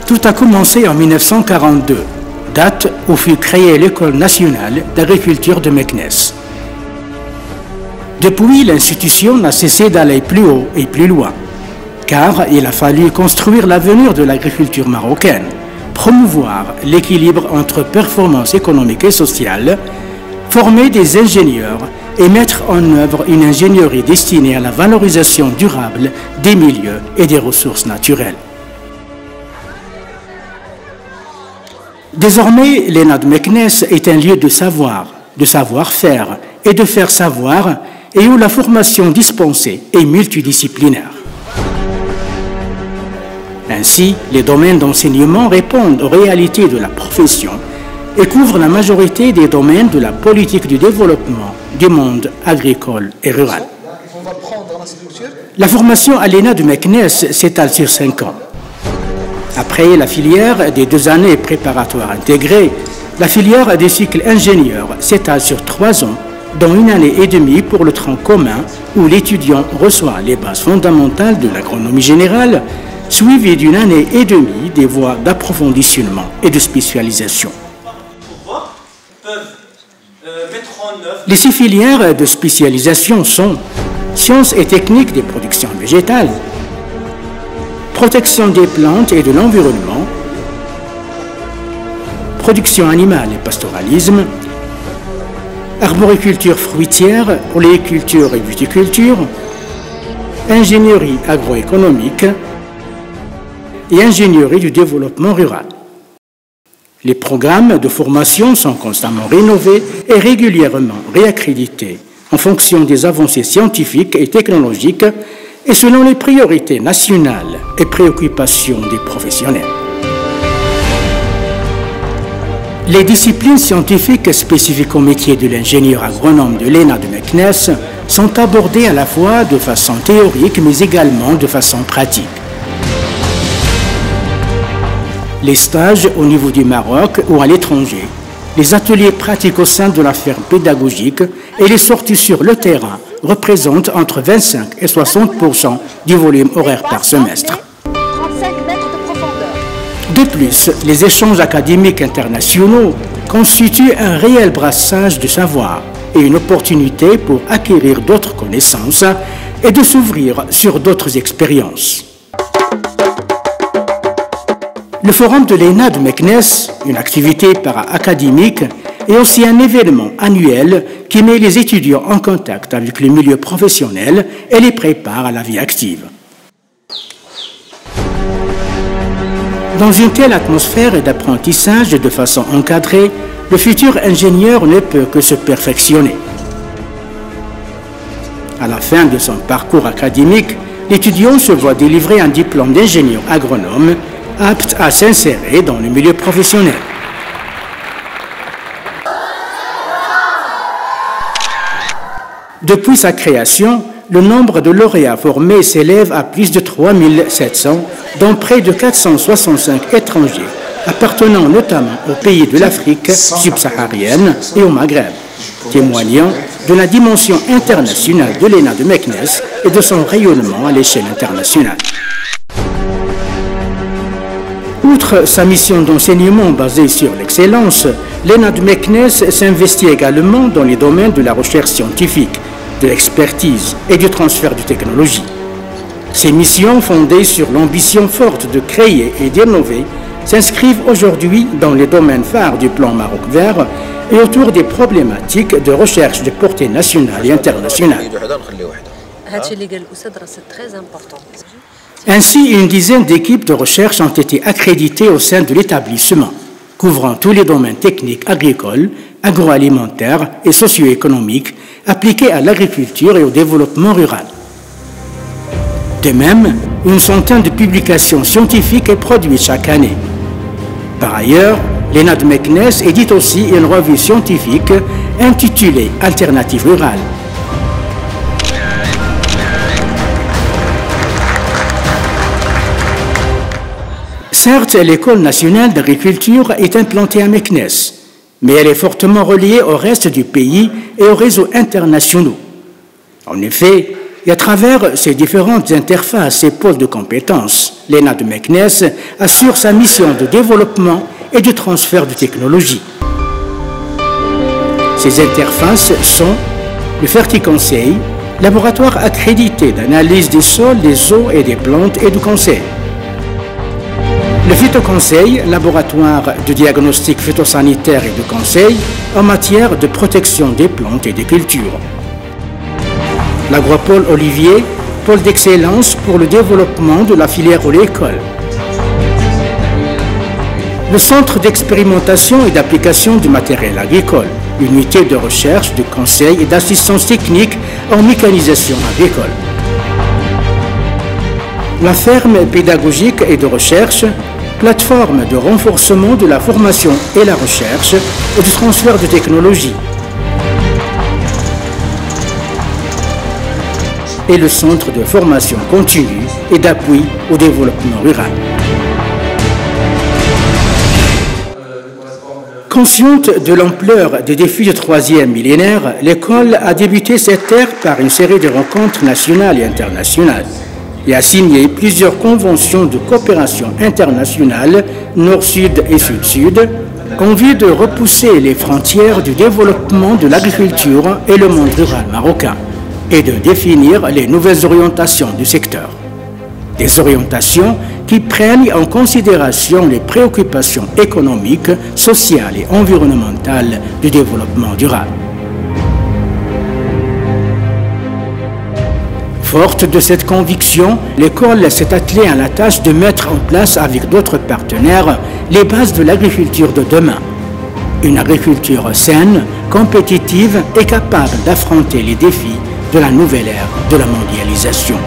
Tout a commencé en 1942, date où fut créée l'École nationale d'agriculture de Meknès. Depuis, l'institution n'a cessé d'aller plus haut et plus loin, car il a fallu construire l'avenir de l'agriculture marocaine, promouvoir l'équilibre entre performance économique et sociale, former des ingénieurs et mettre en œuvre une ingénierie destinée à la valorisation durable des milieux et des ressources naturelles. Désormais, l'ENA de Meknès est un lieu de savoir-faire et de faire savoir, et où la formation dispensée est multidisciplinaire. Ainsi, les domaines d'enseignement répondent aux réalités de la profession et couvrent la majorité des domaines de la politique du développement du monde agricole et rural. La formation à l'ENA de Meknès s'étale sur 5 ans. Après la filière des 2 années préparatoires intégrées, la filière des cycles ingénieurs s'étale sur 3 ans, dont 1 année et demie pour le tronc commun, où l'étudiant reçoit les bases fondamentales de l'agronomie générale, suivi d'1 année et demie des voies d'approfondissement et de spécialisation. Les 6 filières de spécialisation sont sciences et techniques des productions végétales, protection des plantes et de l'environnement, production animale et pastoralisme, arboriculture fruitière, oléiculture et viticulture, ingénierie agroéconomique et ingénierie du développement rural. Les programmes de formation sont constamment rénovés et régulièrement réaccrédités en fonction des avancées scientifiques et technologiques et selon les priorités nationales et préoccupations des professionnels. Les disciplines scientifiques spécifiques au métier de l'ingénieur agronome de l'ENA de Meknès sont abordées à la fois de façon théorique mais également de façon pratique. Les stages au niveau du Maroc ou à l'étranger, les ateliers pratiques au sein de la ferme pédagogique et les sorties sur le terrain représentent entre 25 et 60% du volume horaire par semestre. De plus, les échanges académiques internationaux constituent un réel brassage de savoir et une opportunité pour acquérir d'autres connaissances et de s'ouvrir sur d'autres expériences. Le forum de l'ENA de Meknès, une activité para-académique, est aussi un événement annuel qui met les étudiants en contact avec le milieu professionnel et les prépare à la vie active. Dans une telle atmosphère d'apprentissage de façon encadrée, le futur ingénieur ne peut que se perfectionner. À la fin de son parcours académique, l'étudiant se voit délivrer un diplôme d'ingénieur agronome apte à s'insérer dans le milieu professionnel. Depuis sa création, le nombre de lauréats formés s'élève à plus de 3700, dont près de 465 étrangers, appartenant notamment aux pays de l'Afrique subsaharienne et au Maghreb, témoignant de la dimension internationale de l'ENA de Meknès et de son rayonnement à l'échelle internationale. Outre sa mission d'enseignement basée sur l'excellence, l'ENA de Meknès s'investit également dans les domaines de la recherche scientifique, de l'expertise et du transfert de technologie. Ces missions, fondées sur l'ambition forte de créer et d'innover, s'inscrivent aujourd'hui dans les domaines phares du plan Maroc vert et autour des problématiques de recherche de portée nationale et internationale. Ainsi, une dizaine d'équipes de recherche ont été accréditées au sein de l'établissement, couvrant tous les domaines techniques agricoles, agroalimentaires et socio-économiques appliqués à l'agriculture et au développement rural. De même, une centaine de publications scientifiques est produite chaque année. Par ailleurs, l'ENA de Meknès édite aussi une revue scientifique intitulée « Alternative rurale ». Certes, l'École nationale d'agriculture est implantée à Meknès, mais elle est fortement reliée au reste du pays et aux réseaux internationaux. En effet, et à travers ces différentes interfaces et pôles de compétences, l'ENA de Meknès, assure sa mission de développement et de transfert de technologie. Ces interfaces sont le Ferticonseil, laboratoire accrédité d'analyse des sols, des eaux et des plantes et de conseil. Le Phytoconseil, laboratoire de diagnostic phytosanitaire et de conseil en matière de protection des plantes et des cultures. L'Agropole Olivier, pôle d'excellence pour le développement de la filière oléicole. Le Centre d'expérimentation et d'application du matériel agricole, unité de recherche, de conseil et d'assistance technique en mécanisation agricole. La ferme pédagogique et de recherche, plateforme de renforcement de la formation et la recherche et du transfert de technologie. Et le centre de formation continue et d'appui au développement rural. Consciente de l'ampleur des défis du troisième millénaire, l'école a débuté cette ère par une série de rencontres nationales et internationales et a signé plusieurs conventions de coopération internationale, Nord-Sud et Sud-Sud, en vue de repousser les frontières du développement de l'agriculture et le monde rural marocain et de définir les nouvelles orientations du secteur. Des orientations qui prennent en considération les préoccupations économiques, sociales et environnementales du développement durable. Forte de cette conviction, l'école s'est attelée à la tâche de mettre en place avec d'autres partenaires les bases de l'agriculture de demain. Une agriculture saine, compétitive et capable d'affronter les défis de la nouvelle ère de la mondialisation.